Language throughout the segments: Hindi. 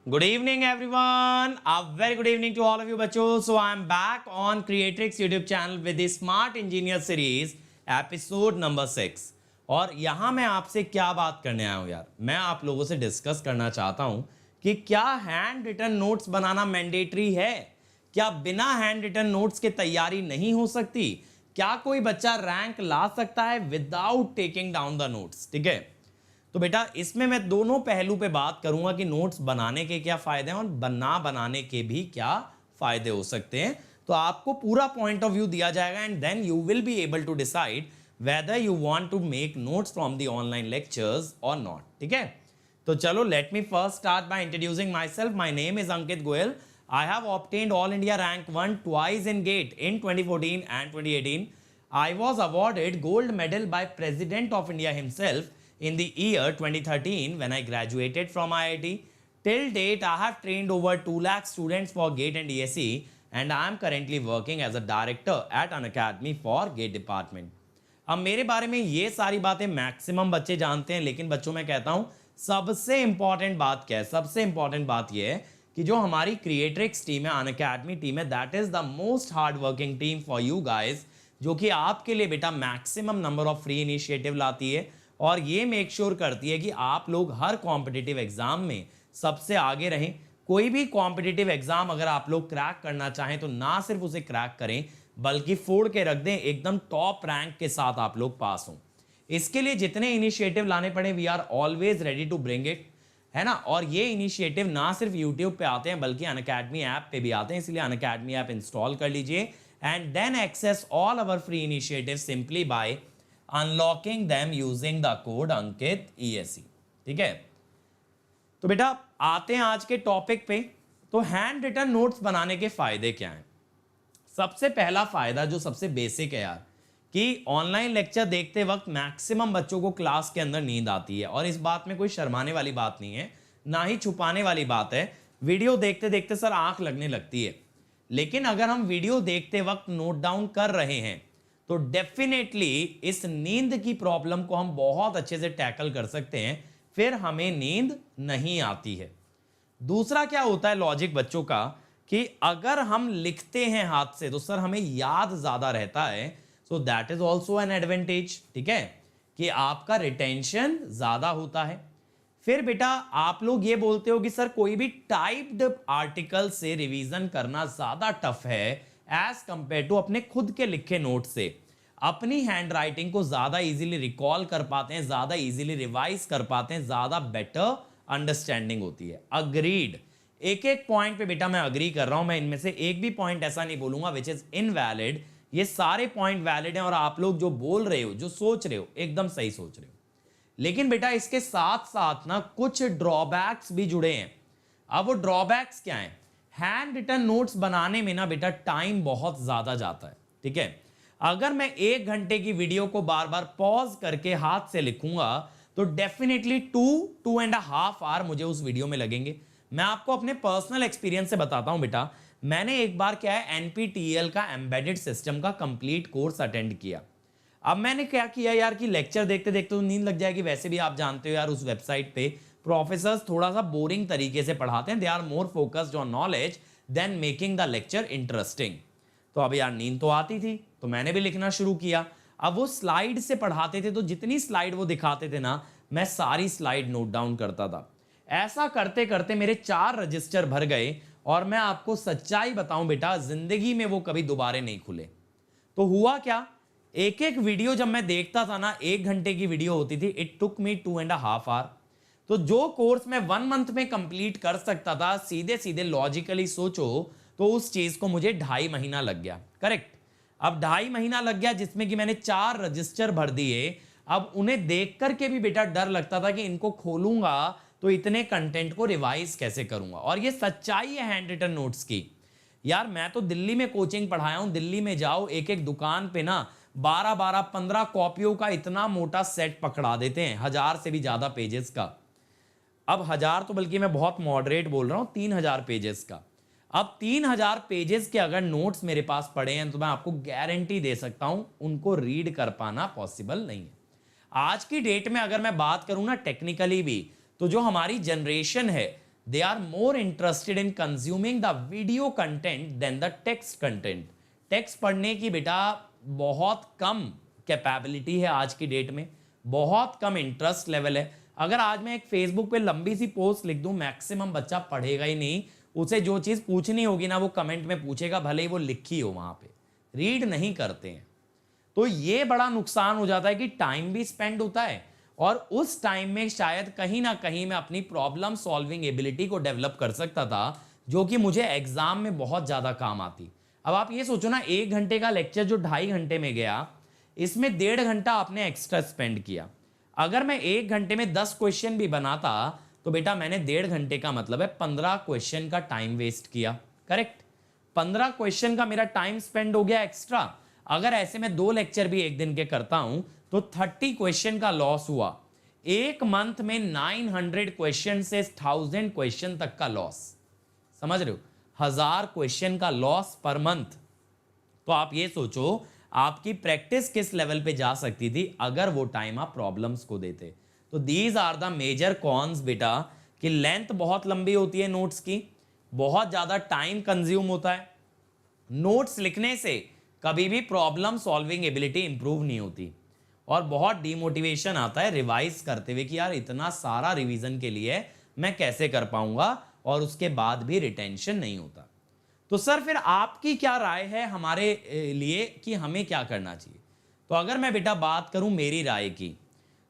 Good evening, everyone. A very good evening to all of you, बच्चों. So I'm back on Creatrix YouTube channel with the Smart Engineer series, episode number 6. और यहाँ मैं आपसे क्या बात करने आया हूँ यार, मैं आप लोगों से डिस्कस करना चाहता हूँ कि क्या हैंड रिटन नोट्स बनाना मैंडेटरी है? क्या बिना हैंड रिटन नोट्स के तैयारी नहीं हो सकती? क्या कोई बच्चा रैंक ला सकता है without taking down the notes? ठीक है, तो बेटा इसमें मैं दोनों पहलू पे बात करूंगा कि नोट्स बनाने के क्या फायदे हैं और बनाने के भी क्या फायदे हो सकते हैं. तो आपको पूरा पॉइंट ऑफ व्यू दिया जाएगा and then you will be able to decide whether you want to make notes from the online lectures or not. ठीक है, तो चलो let me first start by introducing myself. My name is Ankit Goyal. I have obtained All India Rank 1 twice in GATE in 2014 and 2018. I was awarded gold medal by President of India himself in the year 2013 when I graduated from IIT. Till date, I have trained over 2 lakh students for GATE and DSE and I am currently working as a director at an academy for GATE department. अब मेरे बारे में ये सारी बातें मैक्सिमम बच्चे जानते हैं, लेकिन बच्चों मैं कहता हूं सबसे इंपॉर्टेंट बात क्या है? सबसे इंपॉर्टेंट बात ये है कि जो हमारी क्रिएट्रिक्स टीम है, अनअकैडमी टीम है, that is the most hard working team for you guys, जो कि आपके लिए बेटा maximum number of free initiative लाती है और ये मेक श्योर करती है कि आप लोग हर कॉम्पिटिटिव एग्जाम में सबसे आगे रहें. कोई भी कॉम्पिटिटिव एग्जाम अगर आप लोग क्रैक करना चाहें तो ना सिर्फ उसे क्रैक करें बल्कि फोड़ के रख दें, एकदम टॉप रैंक के साथ आप लोग पास हों. इसके लिए जितने इनिशिएटिव लाने पड़े we are always ready to bring it, है ना. और ये इनिशिएटिव ना सिर्फ यूट्यूब पे आते हैं बल्कि अनअकैडमी ऐप पे भी आते हैं, इसलिए अनअकैडमी ऐप इंस्टॉल कर लीजिए and then access all our free initiative simply by unlocking them using the code Ankit ESE. ठीक है, तो बेटा आते हैं आज के टॉपिक पे. तो हैंड रिटन नोट्स बनाने के फायदे क्या हैं? सबसे पहला फायदा जो सबसे बेसिक है यार, कि ऑनलाइन लेक्चर देखते वक्त मैक्सिमम बच्चों को क्लास के अंदर नींद आती है और इस बात में कोई शर्माने वाली बात नहीं है, ना ही छुपाने वाली बात है. वीडियो देखते देखते सर आंख लगने लगती है, लेकिन अगर हम वीडियो देखते वक्त नोट डाउन कर रहे हैं तो डेफिनेटली इस नींद की प्रॉब्लम को हम बहुत अच्छे से टैकल कर सकते हैं, फिर हमें नींद नहीं आती है. दूसरा क्या होता है लॉजिक बच्चों का, कि अगर हम लिखते हैं हाथ से तो सर हमें याद ज्यादा रहता है, so that is also an advantage. ठीक है, कि आपका रिटेंशन ज्यादा होता है. फिर बेटा आप लोग ये बोलते हो कि सर कोई भी टाइप्ड आर्टिकल से रिवीजन करना ज्यादा टफ है एज कंपेयर टू अपने खुद के लिखे नोट से. अपनी हैंड राइटिंग को ज्यादा इजीली रिकॉल कर पाते हैं, ज्यादा इजीली रिवाइज कर पाते हैं, ज्यादा बेटर अंडरस्टैंडिंग होती है. अग्रीड. एक एक पॉइंट पे बेटा मैं अग्री कर रहा हूं. मैं इनमें से एक भी पॉइंट ऐसा नहीं बोलूंगा विच इज इनवैलिड. ये सारे पॉइंट वैलिड हैं और आप लोग जो बोल रहे हो, जो सोच रहे हो, एकदम सही सोच रहे हो. लेकिन बेटा इसके साथ साथ ना कुछ ड्रॉबैक्स भी जुड़े हैं. अब वो ड्रॉबैक्स क्या हैं? हैंड रिटन नोट्स बनाने में ना बेटा टाइम बहुत ज्यादा जाता है. ठीक है, अगर मैं 1 घंटे की वीडियो को बार बार पॉज करके हाथ से लिखूंगा तो डेफिनेटली 2.5 आवर मुझे उस वीडियो में लगेंगे. मैं आपको अपने पर्सनल एक्सपीरियंस से बताता हूं बेटा. मैंने एक बार क्या है NPTEL का एम्बेडेड सिस्टम का कंप्लीट कोर्स अटेंड किया. अब मैंने क्या किया यार कि लेक्चर देखते देखते तो नींद लग जाएगी. वैसे भी आप जानते हो यार उस वेबसाइट पे प्रोफेसर्स थोड़ा सा बोरिंग तरीके से पढ़ाते हैं. They are more focused on knowledge than making the lecture interesting. तो अब यार नींद तो आती थी तो मैंने भी लिखना शुरू किया. अब वो स्लाइड से पढ़ाते थे तो जितनी स्लाइड वो दिखाते थे ना, मैं सारी स्लाइड नोट डाउन करता था. ऐसा करते करते मेरे 4 रजिस्टर भर गए और मैं आपको सच्चाई बताऊं बेटा, जिंदगी में वो कभी दोबारा नहीं खुले. तो हुआ क्या, एक एक वीडियो जब मैं देखता था ना, 1 घंटे की वीडियो होती थी, इट टुक मी 2.5 आवर. तो जो कोर्स मैं 1 मंथ में कंप्लीट कर सकता था, सीधे सीधे लॉजिकली सोचो तो उस चीज को मुझे 2.5 महीना लग गया. करेक्ट. अब 2.5 महीना लग गया जिसमें कि मैंने 4 रजिस्टर भर दिए. अब उन्हें देख करके भी बेटा डर लगता था कि इनको खोलूंगा तो इतने कंटेंट को रिवाइज कैसे करूंगा. और ये सच्चाई है हैंड रिटन नोट्स की. यार मैं तो दिल्ली में कोचिंग पढ़ाया हूं. दिल्ली में जाओ एक एक दुकान पे ना 12-15 कॉपियों का इतना मोटा सेट पकड़ा देते हैं, 1000 से भी ज्यादा पेजेस का. अब 1000 तो बल्कि मैं बहुत मॉडरेट बोल रहा हूं, 3000 पेजेस का. अब 3000 पेजेस के अगर नोट्स मेरे पास पड़े हैं तो मैं आपको गारंटी दे सकता हूं उनको रीड कर पाना पॉसिबल नहीं है. आज की डेट में अगर मैं बात करूं ना टेक्निकली भी, तो जो हमारी जनरेशन है they are more interested in consuming the video content than the text content. Text पढ़ने की बेटा बहुत कम कैपेबिलिटी है आज की डेट में, बहुत कम इंटरेस्ट लेवल है। अगर आज मैं एक फेसबुक पे लंबी सी पोस्ट लिख दूं, मैक्सिमम बच्चा पढ़ेगा ही नहीं। उसे जो चीज़ पूछनी होगी ना वो कमेंट में पूछेगा, भले ही वो लिखी हो वहां पे, रीड नहीं करते हैं। तो ये बड़ा नुकसान हो जाता है कि टाइम भी स्पेंड होता है और उस टाइम में शायद कहीं ना कहीं मैं अपनी प्रॉब्लम सॉल्विंग एबिलिटी को डेवलप कर सकता था, जो कि मुझे एग्जाम में बहुत ज़्यादा काम आती। अब आप ये सोचो ना, 1 घंटे का लेक्चर जो 2.5 घंटे में गया, इसमें 1.5 घंटा आपने एक्स्ट्रा स्पेंड किया। अगर मैं 1 घंटे में 10 क्वेश्चन भी बनाता तो बेटा मैंने 1.5 घंटे का मतलब है 15 क्वेश्चन का टाइम वेस्ट किया। करेक्ट, 15 क्वेश्चन का मेरा टाइम स्पेंड हो गया एक्स्ट्रा। अगर ऐसे में 2 लेक्चर भी एक दिन के करता हूं तो 30 क्वेश्चन का लॉस हुआ। एक मंथ में 900 क्वेश्चन से 1000 क्वेश्चन तक का लॉस। समझ रहे हो, 1000 क्वेश्चन का लॉस पर मंथ। तो आप ये सोचो आपकी प्रैक्टिस किस लेवल पे जा सकती थी अगर वो टाइम आप प्रॉब्लम्स को देते। तो these are the major cons बेटा, कि लेंथ बहुत लंबी होती है नोट्स की, बहुत ज्यादा टाइम कंज्यूम होता है। नोट्स लिखने से कभी भी प्रॉब्लम सॉल्विंग एबिलिटी इंप्रूव नहीं होती और बहुत डिमोटिवेशन आता है रिवाइज करते हुए कि यार इतना सारा रिवीजन के लिए मैं कैसे कर पाऊंगा, और उसके बाद भी रिटेंशन नहीं होता। तो सर फिर आपकी क्या राय है हमारे लिए कि हमें क्या करना चाहिए? तो अगर मैं बेटा बात करूं मेरी राय की,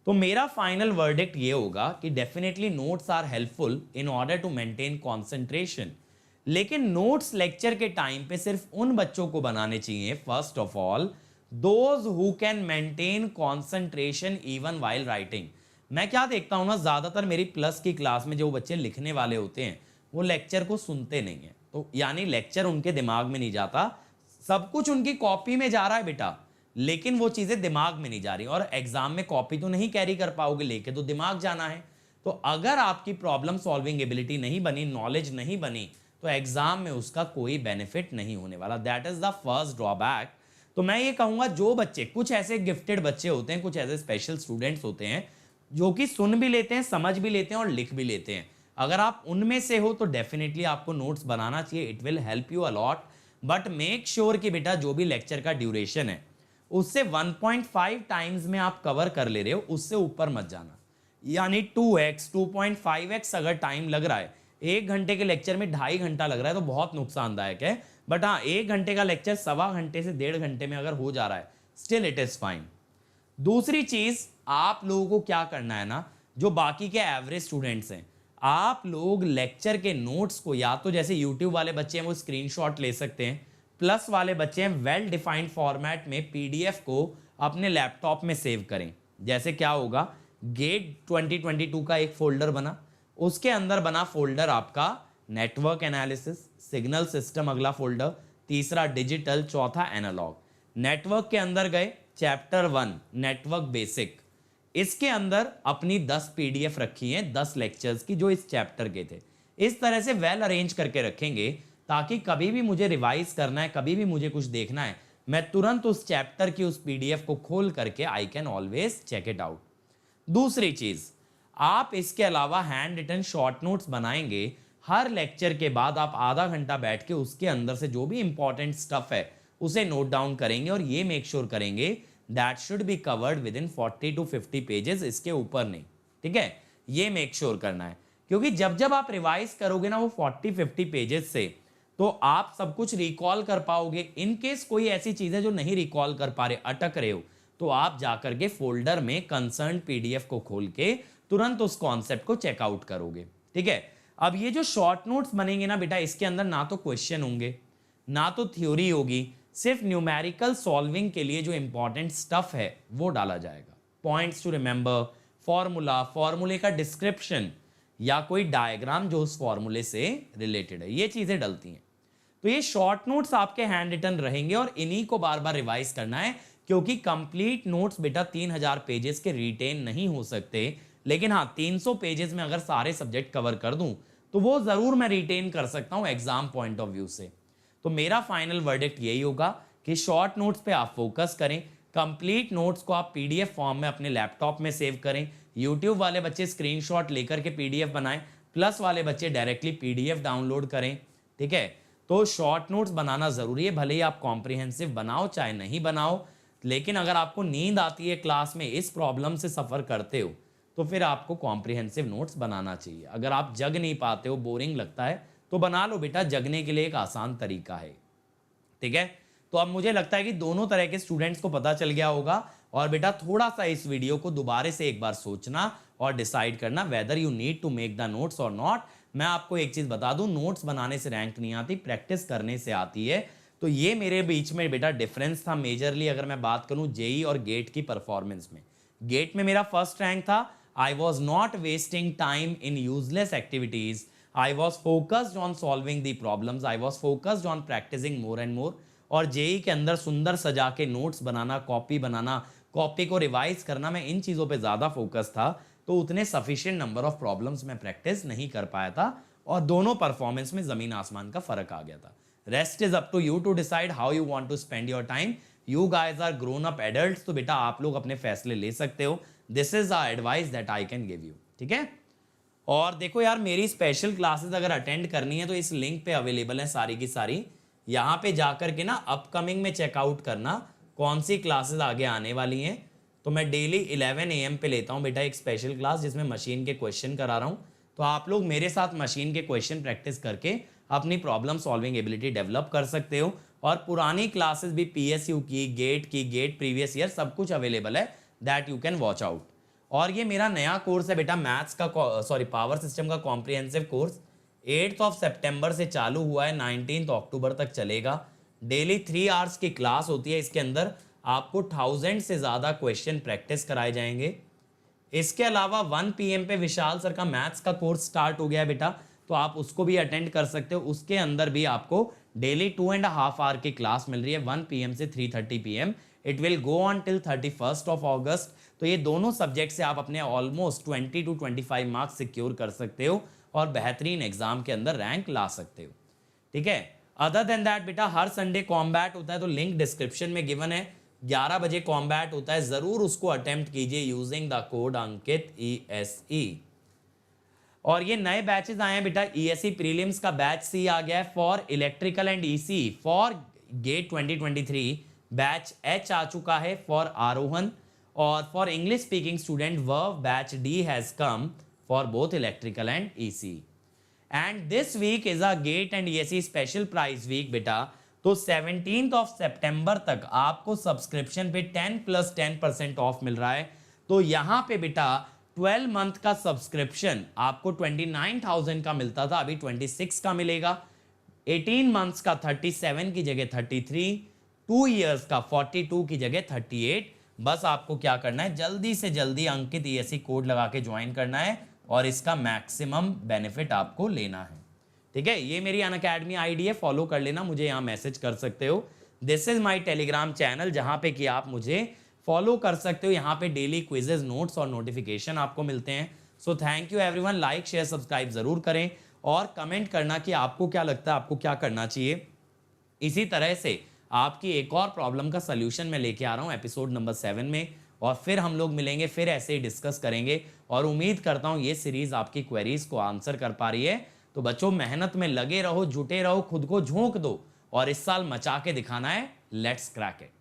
तो मेरा फाइनल वर्डिक्ट ये होगा कि definitely notes are helpful in order to maintain concentration, लेकिन नोट्स लेक्चर के टाइम पे सिर्फ उन बच्चों को बनाने चाहिए, first of all those who can maintain concentration even while writing. मैं क्या देखता हूं ना, ज्यादातर मेरी प्लस की क्लास में जो बच्चे लिखने वाले होते हैं वो लेक्चर को सुनते नहीं है। तो यानी लेक्चर उनके दिमाग में नहीं जाता, सब कुछ उनकी कॉपी में जा रहा है बेटा, लेकिन वो चीजें दिमाग में नहीं जा रही। और एग्जाम में कॉपी तो नहीं कैरी कर पाओगे, लेके तो दिमाग जाना है। तो अगर आपकी प्रॉब्लम सॉल्विंग एबिलिटी नहीं बनी, नॉलेज नहीं बनी, तो एग्जाम में उसका कोई बेनिफिट नहीं होने वाला। That is the first drawback. तो मैं ये कहूंगा, जो बच्चे, कुछ ऐसे गिफ्टेड बच्चे होते हैं, कुछ ऐसे स्पेशल स्टूडेंट्स होते हैं जो कि सुन भी लेते हैं, समझ भी लेते हैं और लिख भी लेते हैं, अगर आप उनमें से हो तो डेफिनेटली आपको नोट्स बनाना चाहिए। It will help you a lot, but make sure कि बेटा जो भी लेक्चर का ड्यूरेशन है उससे 1.5 टाइम्स में आप कवर कर ले रहे हो, उससे ऊपर मत जाना। यानी 2x 2.5x अगर टाइम लग रहा है, 1 घंटे के लेक्चर में 2.5 घंटा लग रहा है तो बहुत नुकसानदायक है। बट हाँ, 1 घंटे का लेक्चर 1.25 से 1.5 घंटे में अगर हो जा रहा है, स्टिल इट इज फाइन। दूसरी चीज, आप लोगों को क्या करना है ना, जो बाकी के एवरेज स्टूडेंट्स हैं, आप लोग लेक्चर के नोट्स को या तो जैसे यूट्यूब वाले बच्चे हैं वो स्क्रीनशॉट ले सकते हैं, प्लस वाले बच्चे हैं वेल डिफाइंड फॉर्मेट में पीडीएफ को अपने लैपटॉप में सेव करें। जैसे क्या होगा, गेट 2022 का एक फोल्डर बना, उसके अंदर बना फोल्डर आपका नेटवर्क एनालिसिस, सिग्नल सिस्टम अगला फोल्डर, तीसरा डिजिटल, चौथा एनालॉग। नेटवर्क के अंदर गए, चैप्टर 1 नेटवर्क बेसिक, इसके अंदर अपनी 10 पीडीएफ रखी हैं 10 लेक्चर्स की जो इस चैप्टर के थे। इस तरह से वेल अरेंज करके रखेंगे ताकि कभी भी मुझे रिवाइज करना है, कभी भी मुझे कुछ देखना है, मैं तुरंत उस चैप्टर की उस पीडीएफ को खोल करके I can always check it out. दूसरी चीज, आप इसके अलावा हैंड रिटन शॉर्ट नोट्स बनाएंगे। हर लेक्चर के बाद आप आधा घंटा बैठ के उसके अंदर से जो भी इंपॉर्टेंट स्टफ है उसे नोट डाउन करेंगे और ये मेक श्योर करेंगे that should be covered with in 40 to 50 pages, इसके ऊपर नहीं। ठीक है, ये मेक श्योर करना है, क्योंकि जब जब आप रिवाइज करोगे ना वो 40-50 पेजेस से, तो आप सब कुछ रिकॉल कर पाओगे। इन केस कोई ऐसी चीज है जो नहीं रिकॉल कर पा रहे, अटक रहे हो, तो आप जाकर के फोल्डर में कंसर्न पीडीएफ को खोल के तुरंत उस कॉन्सेप्ट को चेकआउट करोगे। ठीक है, अब ये जो शॉर्ट नोट्स बनेंगे ना बेटा, इसके अंदर ना तो क्वेश्चन होंगे ना तो थ्योरी होगी, सिर्फ न्यूमेरिकल सॉल्विंग के लिए जो इंपॉर्टेंट स्टफ है वो डाला जाएगा। पॉइंट्स टू रिमेंबर, फॉर्मूला, फॉर्मूले का डिस्क्रिप्शन या कोई डायग्राम जो उस फॉर्मूले से रिलेटेड है, ये चीजें डलती हैं। तो ये शॉर्ट नोट्स आपके हैंड रिटन रहेंगे और इन्हीं को बार बार रिवाइज करना है, क्योंकि कंप्लीट नोट्स बेटा 3000 पेजेस के रिटेन नहीं हो सकते। लेकिन हाँ, 300 पेजेस में अगर सारे सब्जेक्ट कवर कर दूं तो वो जरूर मैं रिटेन कर सकता हूं एग्जाम पॉइंट ऑफ व्यू से। तो मेरा फाइनल वर्डिक्ट यही होगा कि शॉर्ट नोट्स पे आप फोकस करें, कंप्लीट नोट्स को आप पीडीएफ फॉर्म में अपने लैपटॉप में सेव करें। यूट्यूब वाले बच्चे स्क्रीनशॉट लेकर के पीडीएफ बनाएं, प्लस वाले बच्चे डायरेक्टली पीडीएफ डाउनलोड करें। ठीक है, तो शॉर्ट नोट्स बनाना जरूरी है, भले ही आप कॉम्प्रिहेंसिव बनाओ चाहे नहीं बनाओ, लेकिन अगर आपको नींद आती है क्लास में, इस प्रॉब्लम से सफर करते हो, तो फिर आपको कॉम्प्रिहेंसिव नोट्स बनाना चाहिए। अगर आप जग नहीं पाते हो, बोरिंग लगता है, तो बना लो बेटा, जगने के लिए एक आसान तरीका है। ठीक है, तो अब मुझे लगता है कि दोनों तरह के स्टूडेंट्स को पता चल गया होगा। और बेटा थोड़ा सा इस वीडियो को दोबारा से एक बार सोचना और डिसाइड करना whether you need to make the notes और नॉट। मैं आपको एक चीज बता दूं, नोट्स बनाने से रैंक नहीं आती, प्रैक्टिस करने से आती है। तो ये मेरे बीच में बेटा डिफरेंस था मेजरली, अगर मैं बात करूं जेई और गेट की परफॉर्मेंस में। गेट में मेरा फर्स्ट रैंक था। I was not wasting time in useless activities, I was focused on solving the problems, I was focused on practicing more and more. और जेई के अंदर सुंदर सजा के नोट्स बनाना, कॉपी को रिवाइज करना, मैं इन चीज़ों पे ज़्यादा फोकस था, तो उतने सफिशिएंट नंबर ऑफ प्रॉब्लम्स में प्रैक्टिस नहीं कर पाया था, और दोनों परफॉर्मेंस में ज़मीन आसमान का फर्क आ गया था। Rest is up to you to decide how you want to spend your time. You guys are grown up adults, तो बेटा आप लोग अपने फैसले ले सकते हो। This is a advice that I can give you. ठीक है, और देखो यार, मेरी स्पेशल क्लासेस अगर अटेंड करनी है तो इस लिंक पे अवेलेबल है सारी की सारी। यहाँ पे जाकर के ना अपकमिंग में चेकआउट करना कौन सी क्लासेस आगे आने वाली हैं। तो मैं डेली 11 AM पे लेता हूँ बेटा एक स्पेशल क्लास, जिसमें मशीन के क्वेश्चन करा रहा हूँ। तो आप लोग मेरे साथ मशीन के क्वेश्चन प्रैक्टिस करके अपनी प्रॉब्लम सॉल्विंग एबिलिटी डेवलप कर सकते हो। और पुरानी क्लासेस भी PSU की, गेट प्रीवियस ईयर, सब कुछ अवेलेबल है, that you can watch out. और ये मेरा नया कोर्स है बेटा, मैथ्स का पावर सिस्टम का कॉम्प्रिहेंसिव कोर्स 8 सितंबर से चालू हुआ है, 19 अक्टूबर तक चलेगा। डेली 3 आवर्स की क्लास होती है, इसके अंदर आपको 1000 से ज़्यादा क्वेश्चन प्रैक्टिस कराए जाएंगे। इसके अलावा 1 PM पे विशाल सर का मैथ्स का कोर्स स्टार्ट हो गया है बेटा, तो आप उसको भी अटेंड कर सकते हो। उसके अंदर भी आपको डेली 2.5 आवर की क्लास मिल रही है, 1 PM से 3:30 PM। It will go on till 31 अगस्त। तो ये दोनों सब्जेक्ट से आप अपने ऑलमोस्ट 20 to 25 मार्क्स सिक्योर कर सकते हो और बेहतरीन एग्जाम के अंदर रैंक ला सकते हो। ठीक है, अदर देन दैट बेटा हर संडे कॉम्बैट होता है, तो लिंक डिस्क्रिप्शन में गिवन है। 11 बजे कॉम्बैट होता है, जरूर उसको अटेम्प्ट कीजिए using the code Ankit ESE। और ये नए बैचेस आए हैं बेटा, ESE प्रीलिम्स का बैच C आ गया है for electrical and EC for GATE 2023। Batch H आ चुका है फॉर आरोहन, और for English speaking student Verve batch D has come for both electrical and EC। And this week is a GATE and ESE special price week बेटा। तो 17 सितंबर तक आपको सब्सक्रिप्शन पे 10+10% ऑफ मिल रहा है। तो यहां पे बेटा 12 मंथ का सब्सक्रिप्शन आपको 29,000 का मिलता था, अभी 26 का मिलेगा। 18 मंथ्स का 37 की जगह 33, 2 इयर्स का 42 की जगह 38। बस आपको क्या करना है, जल्दी से जल्दी अंकित ESE कोड लगा के ज्वाइन करना है और इसका मैक्सिमम बेनिफिट आपको लेना है। ठीक है, ये मेरी अनअकैडमी आईडी है, फॉलो कर लेना, मुझे यहाँ मैसेज कर सकते हो। This is my Telegram channel, जहाँ पे कि आप मुझे फॉलो कर सकते हो। यहाँ पे डेली क्विजेज, नोट्स और नोटिफिकेशन आपको मिलते हैं। So thank you everyone, like share subscribe जरूर करें और कमेंट करना कि आपको क्या लगता है, आपको क्या करना चाहिए। इसी तरह से आपकी एक और प्रॉब्लम का सल्यूशन मैं लेके आ रहा हूँ एपिसोड नंबर 7 में, और फिर हम लोग मिलेंगे, फिर ऐसे ही डिस्कस करेंगे। और उम्मीद करता हूँ ये सीरीज आपकी क्वेरीज को आंसर कर पा रही है। तो बच्चों मेहनत में लगे रहो, जुटे रहो, खुद को झोंक दो और इस साल मचा के दिखाना है। Let's crack it.